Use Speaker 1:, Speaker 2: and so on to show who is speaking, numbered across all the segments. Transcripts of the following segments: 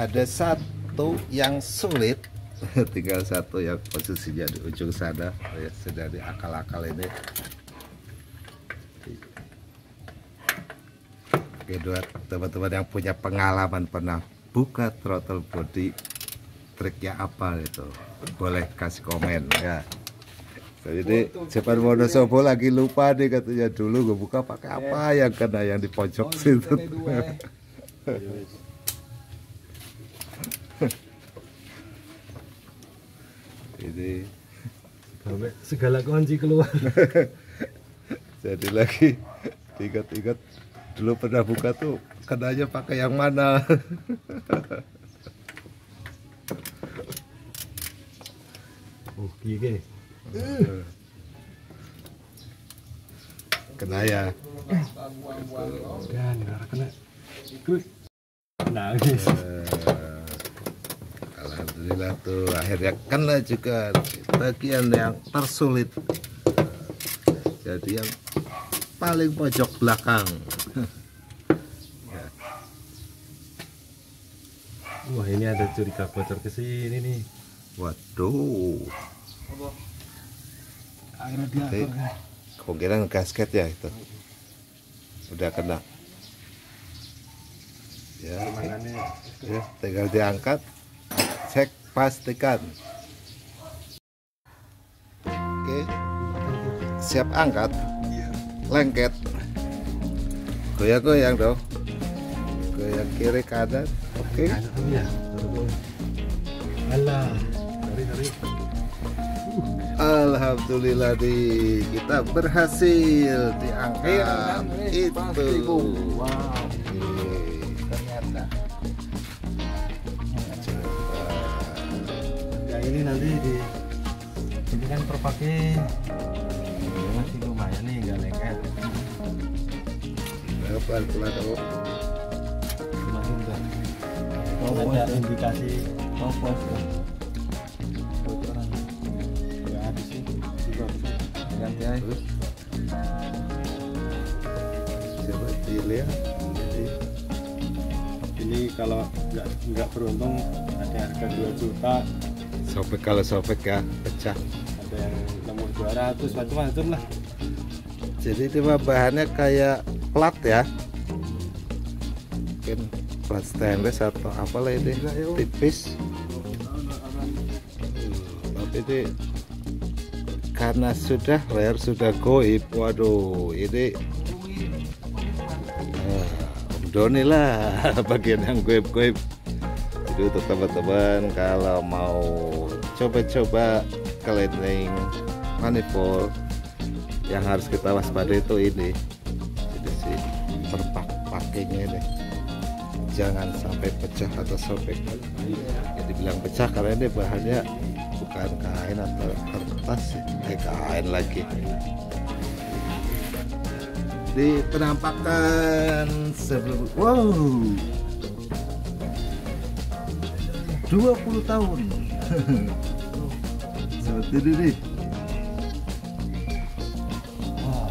Speaker 1: ada satu yang sulit. Tinggal satu yang posisinya di ujung sana ya, sudah diakal-akal ini. Oke, buat teman-teman yang punya pengalaman pernah buka throttle body, triknya apa itu, boleh kasih komen ya. Jadi Jepan Wonosobo lagi lupa nih, katanya dulu gue buka pakai apa yang kena yang di pojok situ. Ini
Speaker 2: segala kunci keluar.
Speaker 1: Jadi lagi ingat-ingat dulu pernah buka tuh kenanya pakai yang mana.
Speaker 2: Gini.
Speaker 1: Kena ya.
Speaker 2: Dan kena. Nangis.
Speaker 1: Alhamdulillah tuh akhirnya kena juga bagian yang tersulit. Jadi yang paling pojok belakang.
Speaker 2: Wah, ini ada curiga bocor ke sini nih.
Speaker 1: Waduh.
Speaker 2: Air radiator.
Speaker 1: Kemungkinan gasket ya itu. Udah kena. Ya, ya, tinggal diangkat, cek, pastikan. Oke, siap angkat, lengket, goyang-goyang dong, goyang kiri kanan. Oke.
Speaker 2: Alah, hari.
Speaker 1: Alhamdulillah kita berhasil diangkat itu.
Speaker 2: Wow. Ini nanti ini kan terpakai masih lumayan nih, nggak lengket.
Speaker 1: Pelan-pelan dong.
Speaker 2: Lumayan kan. Ada indikasi topos kan. Bocoran. Ya habis ini juga ganti aja.
Speaker 1: Coba dilihat.
Speaker 2: Ini kalau nggak beruntung ada harga 2 juta.
Speaker 1: Sobek, kalau sobek ya pecah.
Speaker 2: Ada yang nemu 200, macam-macam lah.
Speaker 1: Jadi itu bahannya kayak plat ya, mungkin plat stainless atau apalah ini, tipis. Tapi ini karena sudah rare, sudah goib. Waduh, ini Om Doni lah bagian yang goib-goib. Jadi untuk teman-teman kalau mau coba-coba cleaning manifold, yang harus kita waspadai itu ini. Jadi si pakainya ini jangan sampai pecah atau sobek. Jadi bilang pecah karena ini bahannya bukan kain atau kertas, kain lagi. Di penampakan sebelum, wow, 20 tahun seperti ini nih. Wow.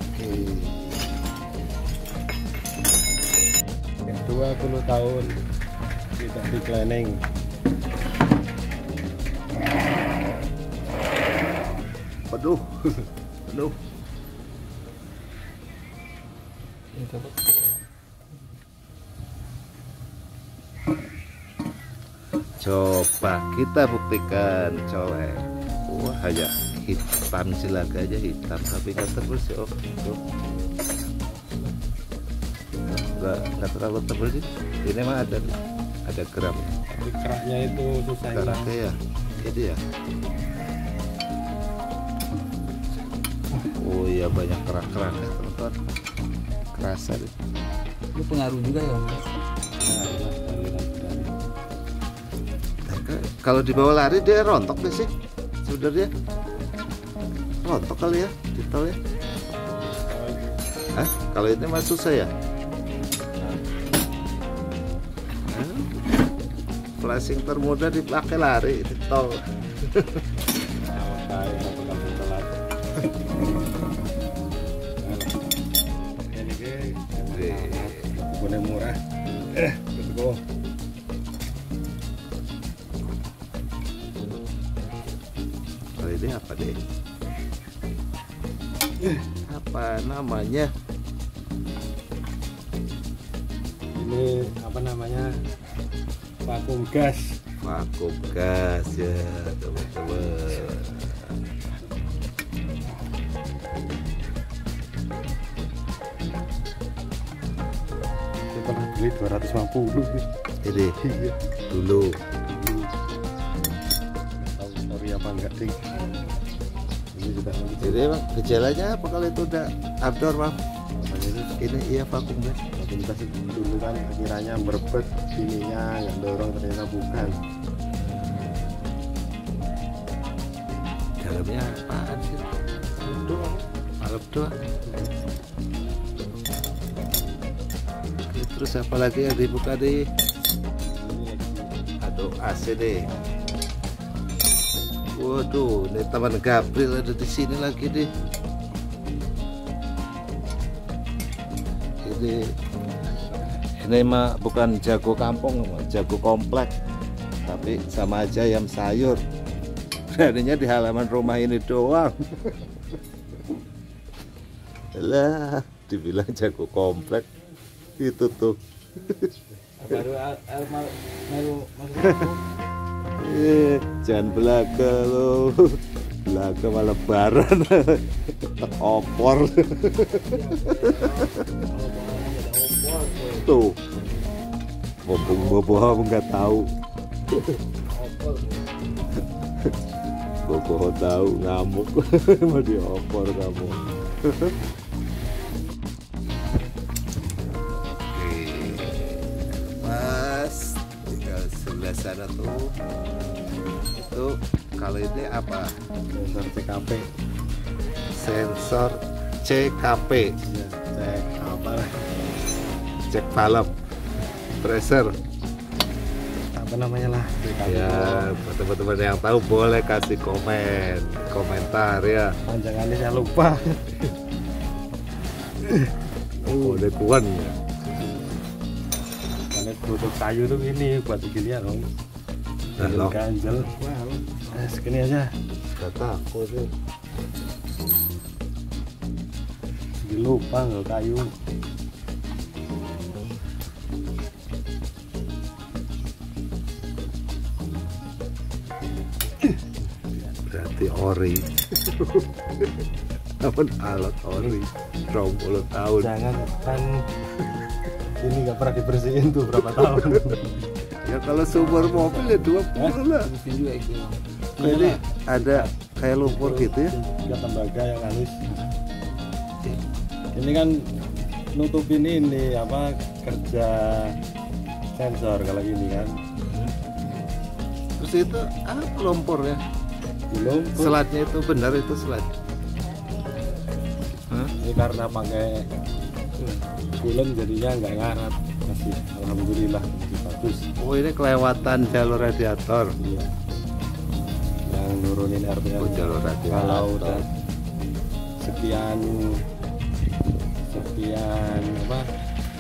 Speaker 2: Oke. 20 tahun tidak di cleaning.
Speaker 1: Aduh.
Speaker 2: Ini coba.
Speaker 1: Coba kita buktikan, colek. Wah, hanya hitam jelaga aja, hitam tapi nggak tebal sih. Oh, tuh. Nggak terlalu tebal sih. Ini mah ada geram.
Speaker 2: Tapi keraknya itu susah hilang.
Speaker 1: Keraknya ya, ini ya. Oh iya, banyak kerak-keraknya teman-teman. Kerasa deh.
Speaker 3: Itu pengaruh juga ya, Mas?
Speaker 1: Kalau dibawa lari dia rontok deh sih sebenarnya. Rontok kali ya di tol ya. Kalau ini mah susah ya. Flashing termudah dipakai lari di tol.
Speaker 2: Boleh murah. Let's go.
Speaker 1: Kali ini apa deh? Apa namanya?
Speaker 2: Ini apa namanya? Vakum gas.
Speaker 1: Vakum gas ya teman-teman.
Speaker 2: Saya pernah beli 250 nih.
Speaker 1: Ini dulu.
Speaker 2: Tahu sorry apa enggak ding. Ini juga
Speaker 1: Jadi emang gejalanya apa kalau itu udah outdoor bang?
Speaker 2: ini
Speaker 1: Ini iya vakum gas.
Speaker 2: vakum gas itu dulu kan kiranya merebet sininya nggak dorong, ternyata bukan.
Speaker 1: Dalamnya apaan sih? Doang. Alep doang. Oke, terus apa lagi yang dibuka deh? Aduh AC deh. Waduh, ini teman Gabriel ada di sini lagi deh. Ini mah bukan jago kampung, jago komplek, tapi sama aja ayam sayur. Beraninya di halaman rumah ini doang. Lah, dibilang jago komplek itu tuh.
Speaker 3: Baru
Speaker 1: Jangan belaga lo, belaga malah lebaran. Opor. Tuh, mumpung boboh nggak tahu. Boboh tahu ngamuk. Mau diopor kamu. Oke, pas tinggal sebelah sana tuh. Itu kalau ini apa?
Speaker 2: Sensor CKP.
Speaker 1: Sensor CKP.
Speaker 2: Ya, cek apa lah?
Speaker 1: Cek valve, pressure.
Speaker 2: Apa namanya lah? CKP.
Speaker 1: Ya, buat teman-teman yang tahu boleh kasih komentar ya.
Speaker 2: Panjangannya saya lupa.
Speaker 1: Udah kuan ya.
Speaker 2: Karena butuh kayu tuh ini buat begini ya dong.
Speaker 1: Nah, loh.
Speaker 2: Ganjel. Wah, segini aja.
Speaker 1: Gak takut sih.
Speaker 2: Lupa nggak kayu.
Speaker 1: Berarti ori. Apa alat ori? 20 tahun.
Speaker 2: Jangan kan ini nggak pernah dibersihin tuh berapa tahun.
Speaker 1: Ya kalau sumber mobil ya 20 lah.
Speaker 3: mungkin juga itu.
Speaker 1: Jadi ada kayak lumpur gitu ya.
Speaker 2: Tiga tembaga yang halus. Ini kan nutupin ini apa kerja sensor kalau ini kan.
Speaker 1: Terus itu apa lumpur ya?
Speaker 2: Belum.
Speaker 1: Selatnya itu benar itu selat. Hah?
Speaker 2: Ini karena pakai bulan jadinya nggak ngarat. Masih alhamdulillah masih bagus.
Speaker 1: Oh ini kelewatan jalur radiator.
Speaker 2: Iya. Yang nurunin RPM.
Speaker 1: Oh, jalur radiator.
Speaker 2: Kalau udah sekian apa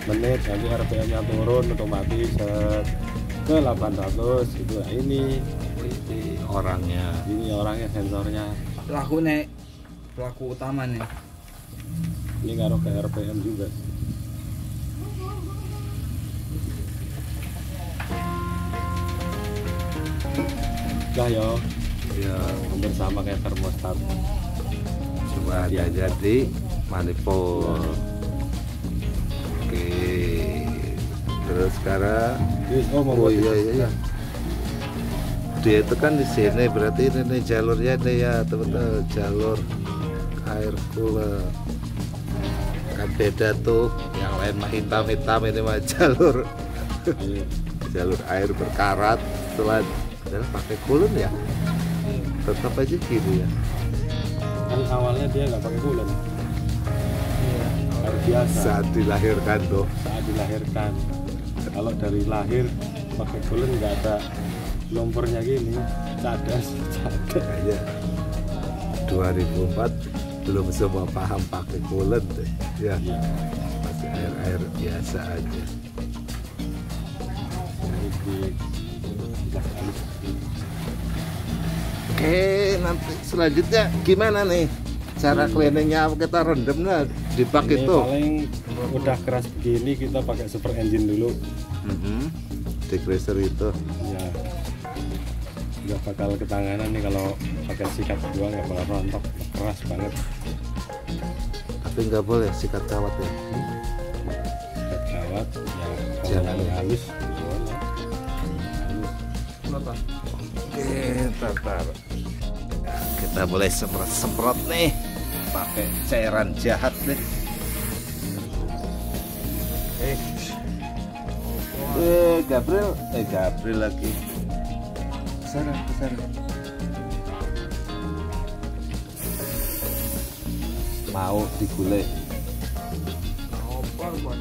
Speaker 2: menit nanti RPM-nya turun otomatis ke 800 gitu. Nah, ini orangnya sensornya
Speaker 3: Pelaku utama nih.
Speaker 2: ini ngaruh ke RPM juga. Nah yo
Speaker 1: Ya
Speaker 2: hampir sama kayak termostat.
Speaker 1: cuma ada jadi manifold. Oke. Terus sekarang oh iya. Dia itu kan di sini berarti ini nih jalurnya nih ya teman-teman, jalur air cooler. Kan beda tuh, yang lain mah hitam-hitam, ini mah jalur air berkarat. Setelah adalah pakai cooler ya, tetap aja gini ya.
Speaker 2: Kan awalnya dia nggak pakai bulan.
Speaker 3: Iya.
Speaker 2: Air biasa.
Speaker 1: Saat dilahirkan tuh.
Speaker 2: Saat dilahirkan. Kalau dari lahir pakai bulan nggak ada lumpurnya gini, cadas.
Speaker 1: Kayaknya 2004 belum semua paham pakai coolant deh. Ya,
Speaker 2: Iya.
Speaker 1: masih air biasa aja. Oke, nanti selanjutnya gimana nih cara cleaningnya? Kita rendam lah di bak
Speaker 2: Ini
Speaker 1: itu.
Speaker 2: paling udah keras begini kita pakai super engine dulu.
Speaker 1: Degreaser itu.
Speaker 2: Ya, nggak bakal ketanganan nih kalau pakai sikat dua, nggak bakal rontok, keras banget.
Speaker 1: Tapi nggak boleh sikat kawat ya.
Speaker 2: Sikat kawat ya,
Speaker 1: Jangan.
Speaker 2: kalau halus boleh. Halus.
Speaker 3: Berapa?
Speaker 1: Oke, ntar. Nah, kita boleh semprot nih pakai cairan jahat nih. Gabriel lagi. Kesana. Mau digulai.
Speaker 3: Apa buat?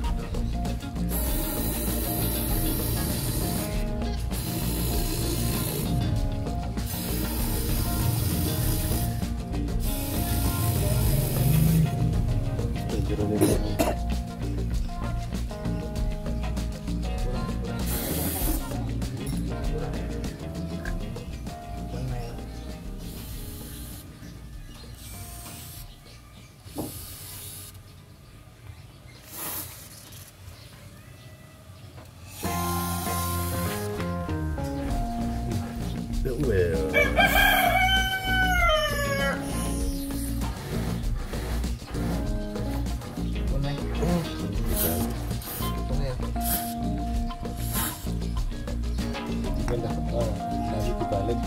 Speaker 2: Nanti dibalik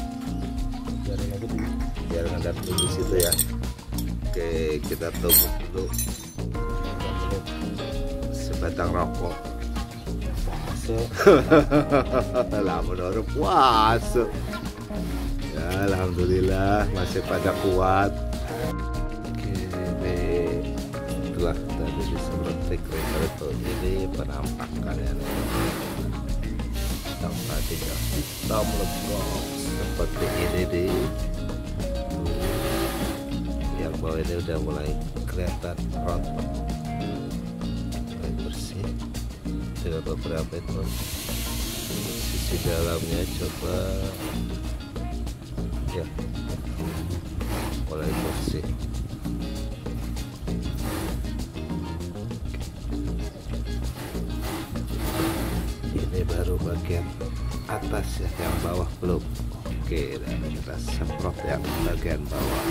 Speaker 2: biar lagi dulu.
Speaker 1: Biar ada di situ ya. Oke, kita tunggu dulu sebatang rokok. Lah menurut puasa. Ya, alhamdulillah masih pada kuat. Oke, setelah tadi disemprot degreaser itu, ini penampakannya nih. Tampak tidak hitam legok seperti ini deh. Yang bawah ini udah mulai kelihatan rontok, mulai bersih dengan beberapa itu. Sisi dalamnya coba ya, mulai bersih. Ini baru bagian atas ya, yang bawah belum. Oke, dan kita semprot yang bagian bawah.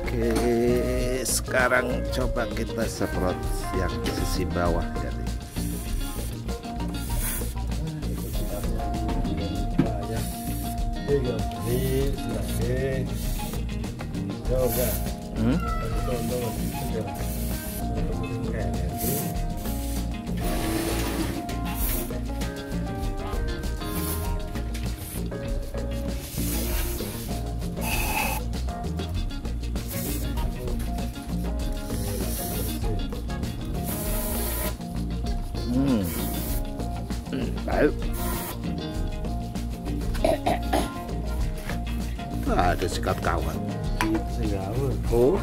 Speaker 1: Oke, sekarang coba kita semprot yang sisi bawah jadi. Baik. Ada sikat kawan. Oh.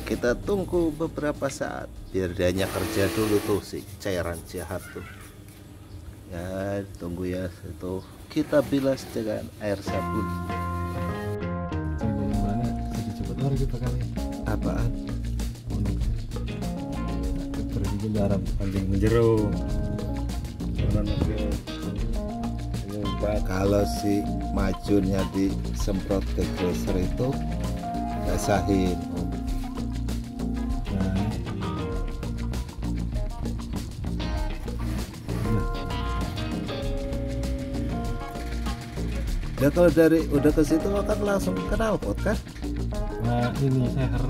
Speaker 1: Kita tunggu beberapa saat biar dianya kerja dulu tuh si cairan jahat tuh. Ya, tunggu ya itu. Kita bilas dengan air sabun. Apaan?
Speaker 2: Berhenti garam anjing menjeru.
Speaker 1: Kalau si majunnya disemprot degreaser itu basahin. Ya kalau dari udah ke situ kan langsung ke knalpot kan?
Speaker 2: Nah ini seher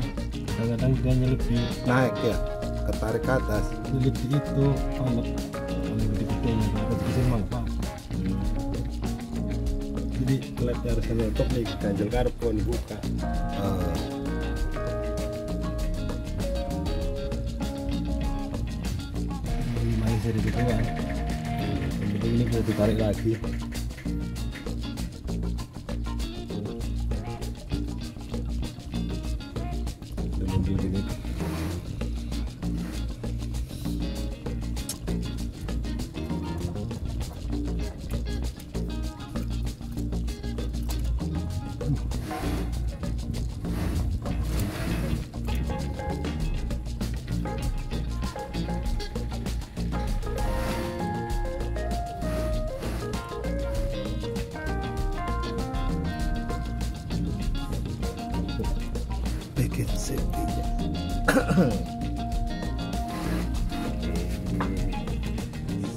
Speaker 2: kadang-kadang dia lebih
Speaker 1: Naik ya, ketarik ke atas.
Speaker 2: lebih itu alat paling gede-gedenya kalau kecil mah apa. Jadi klepnya harus nyotok nih ganjel karbon buka. Ini main seri gitu kan. Jadi ini bisa ditarik lagi.
Speaker 1: bikin safety-nya.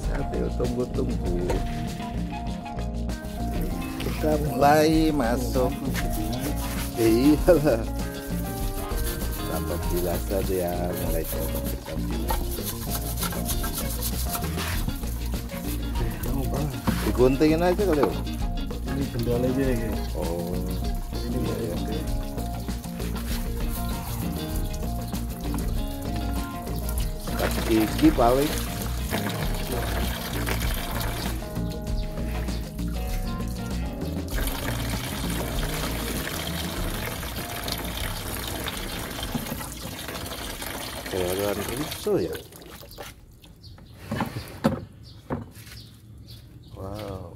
Speaker 1: Sambil tunggu-tunggu kita mulai masuk. Iyalah, sampai biasa dia mulai coba kita bilas. Diguntingin aja kali Om.
Speaker 2: Ini kendala aja ya.
Speaker 1: Oh,
Speaker 2: Ini
Speaker 1: iya,
Speaker 2: ya.
Speaker 1: iya. Sikat gigi paling. Kelihatan rusuh ya. Wow.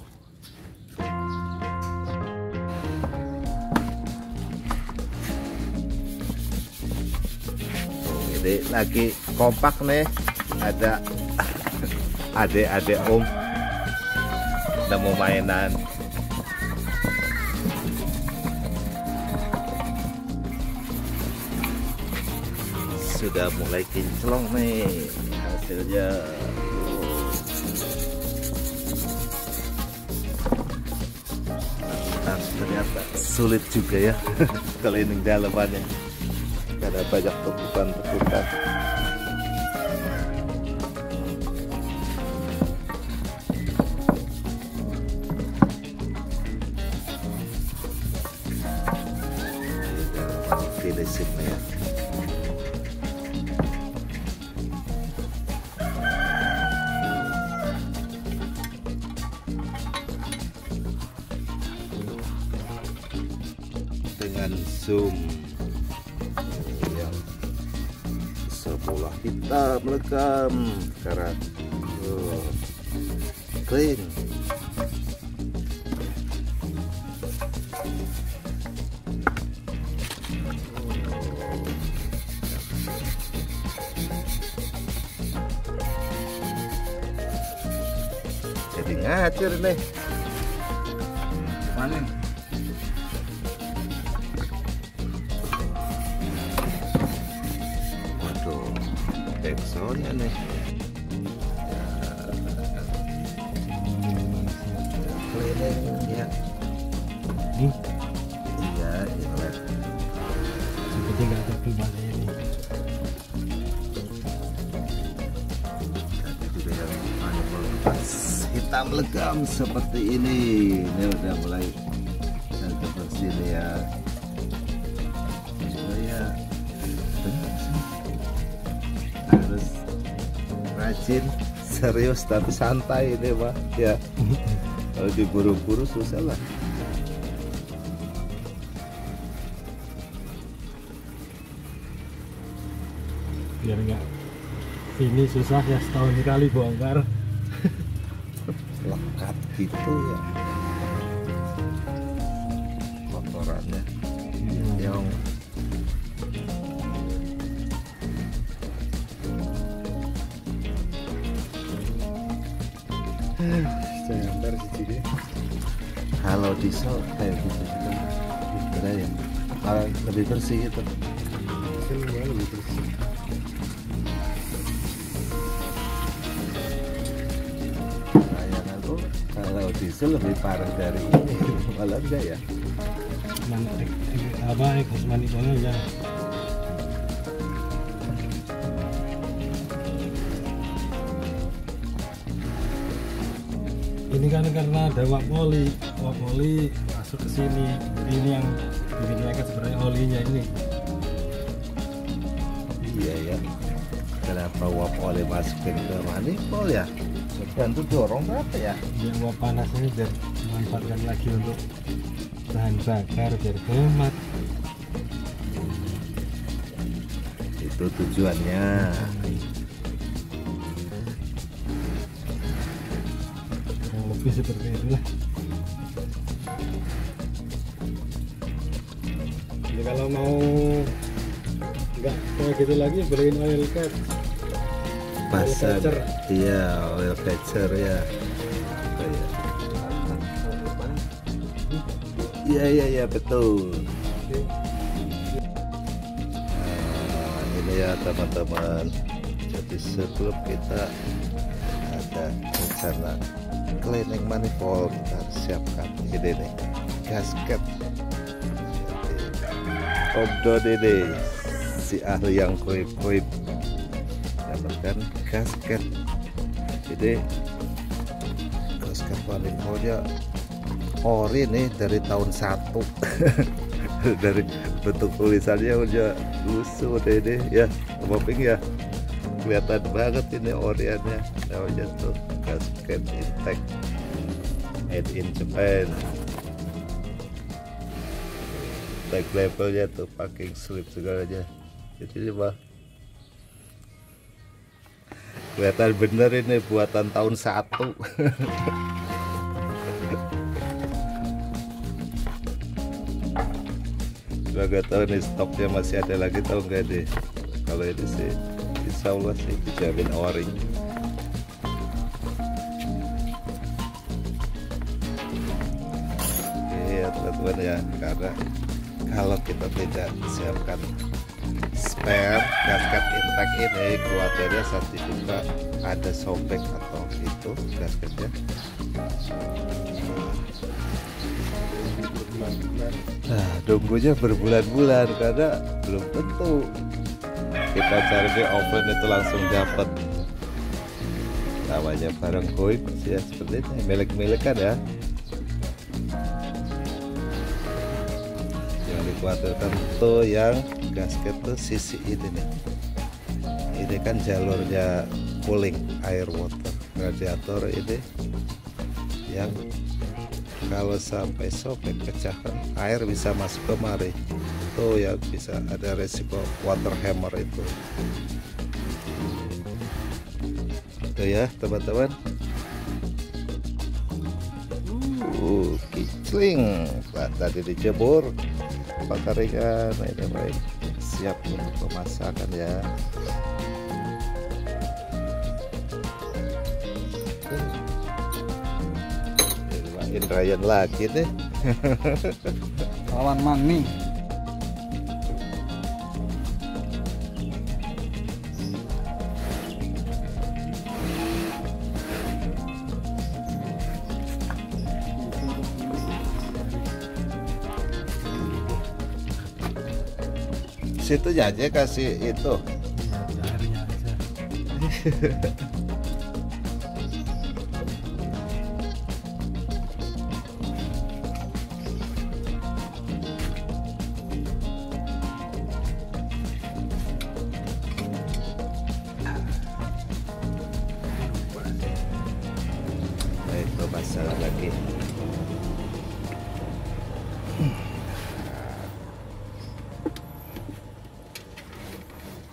Speaker 1: Ini lagi kompak nih, ada adik-adik Om nemu mainan. Sudah mulai kinclong nih hasilnya. Nah, ternyata sulit juga ya kalau ini dalamannya. Ada banyak tekukan-tekukan. Finishingnya ya. Dengan zoom yang semula hitam legam sekarang clean. Jadi ngacir nih.
Speaker 3: Mana?
Speaker 1: Waduh, backsoundnya nih. Keliling ya. Iya, inlet.
Speaker 2: Seperti nggak terbalik ini.
Speaker 1: Ada juga yang manual hitam legam seperti ini. Ini udah mulai seperti ini ya. Supaya benar sih. Harus rajin, serius tapi santai ini Pak. Ya. Kalau diburu-buru susah lah.
Speaker 2: Biar nggak ini susah ya, setahun sekali bongkar.
Speaker 1: Lekat gitu ya kotorannya. Yang
Speaker 2: Saya antar sini.
Speaker 1: kalau diesel kayak gitu juga kira ya, malah lebih bersih gitu.
Speaker 2: Lebih bersih.
Speaker 1: Sayang aku kalau diesel lebih parah dari ini. Malah enggak ya.
Speaker 2: Apa ekos manifolnya ya. Ini kan karena ada uap oli masuk ke sini. Ini yang bikin lengket sebenarnya olinya ini.
Speaker 1: Iya ya, kenapa uap oli masukin ke manifold ya? Bantu dorong berapa ya?
Speaker 2: Yang uap panas ini biar dimanfaatkan lagi untuk bahan bakar biar hemat.
Speaker 1: Itu tujuannya.
Speaker 2: Yang lebih seperti itulah. Jadi kalau mau nggak kayak gitu lagi beliin oil cap.
Speaker 1: Pasang,
Speaker 2: catcher.
Speaker 1: iya oil catcher ya. Iya iya iya betul. ya teman-teman. Jadi sebelum kita ada rencana cleaning manifold, kita harus siapkan ini nih, gasket. Om Dode si ahli yang koip-koip dapatkan gasket. Jadi gasket manifoldnya ori nih dari tahun 1. Dari bentuk tulisannya udah lusuh deh ya, Boping ya, kelihatan banget ini oriannya. Namanya tuh gasket Intech made in Japan. Tag labelnya tuh packing slip segalanya. Jadi mah kelihatan bener ini buatan tahun 1. Gak tahu nih stoknya masih ada lagi tau nggak deh. Kalau ini sih insya Allah sih dijamin ori. Iya teman-teman ya, karena kalau kita tidak siapkan spare gasket Intech ini, khawatirnya saat dibuka ada sobek atau itu gasketnya. Nah, nunggunya berbulan-bulan karena belum tentu kita cari di oven itu langsung dapat. Namanya barang koip ya seperti ini, milik-milik kan ya. Yang dikhawatirkan tuh yang gasket tuh sisi ini nih. Ini kan jalurnya cooling air water, radiator ini yang kalau sampai sobek pecahkan air bisa masuk kemari, tuh ya bisa ada resiko water hammer itu ya teman-teman. Kicling tadi dijemur pakai ringan. Ini baik, siap untuk pemasakan ya. Indrayan lagi deh.
Speaker 3: Lawan Mami.
Speaker 1: Situ aja kasih itu.
Speaker 2: Airnya aja.
Speaker 1: Itu masalah lagi.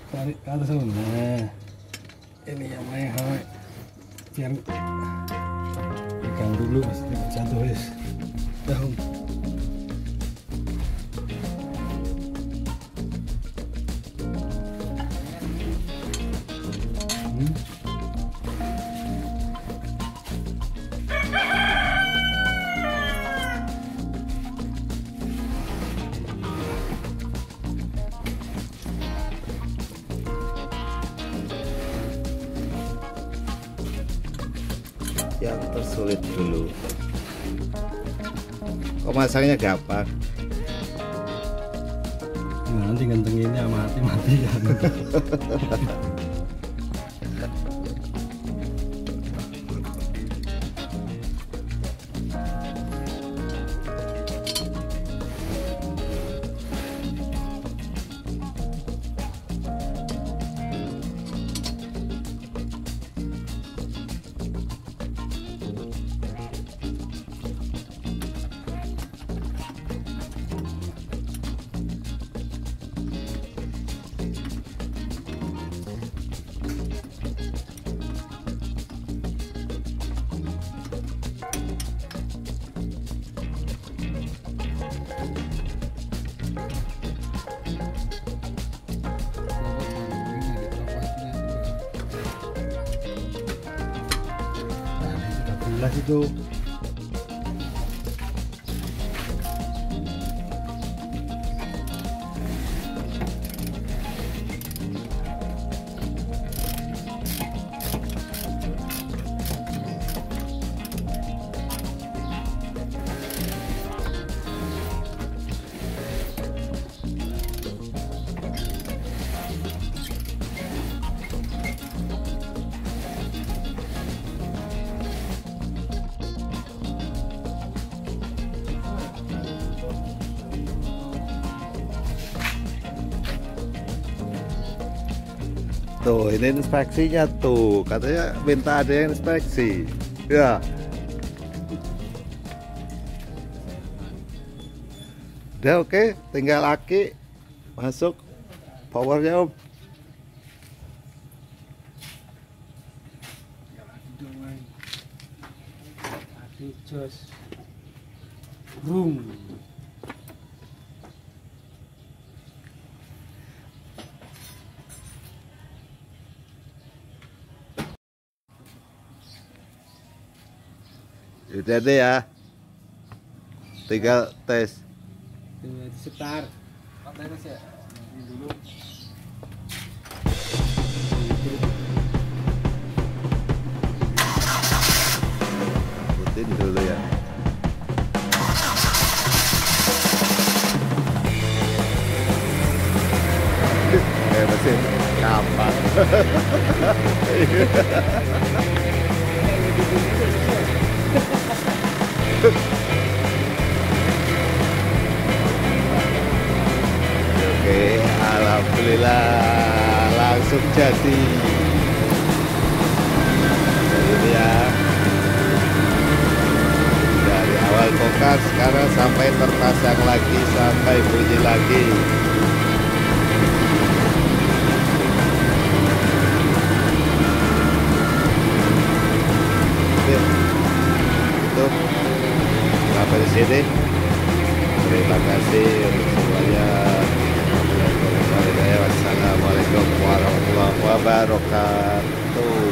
Speaker 2: Tarik ke atas nah. Ini yang main hawe. Biar pegang dulu mas, jatuh wis. Daun.
Speaker 1: Yang tersulit dulu. Kok masangnya gampang?
Speaker 2: Nah, nanti gentenginnya mati-matian. Jelas itu.
Speaker 1: Tuh, ini inspeksinya tuh. Katanya minta ada yang inspeksi. Ya. Udah oke, tinggal aki masuk powernya Om.
Speaker 2: Aki jos. Room.
Speaker 1: Udah deh ya. Tinggal tes.
Speaker 2: Setar.
Speaker 3: ya?
Speaker 2: Dulu.
Speaker 1: Ikutin dulu ya. Kayak mesin kapak. Oke, alhamdulillah langsung jadi. Ini ya. Dari awal bongkar sekarang sampai terpasang lagi sampai bunyi lagi. Oke, itu sampai di sini. Terima kasih untuk semuanya. Wassalamualaikum warahmatullahi wabarakatuh.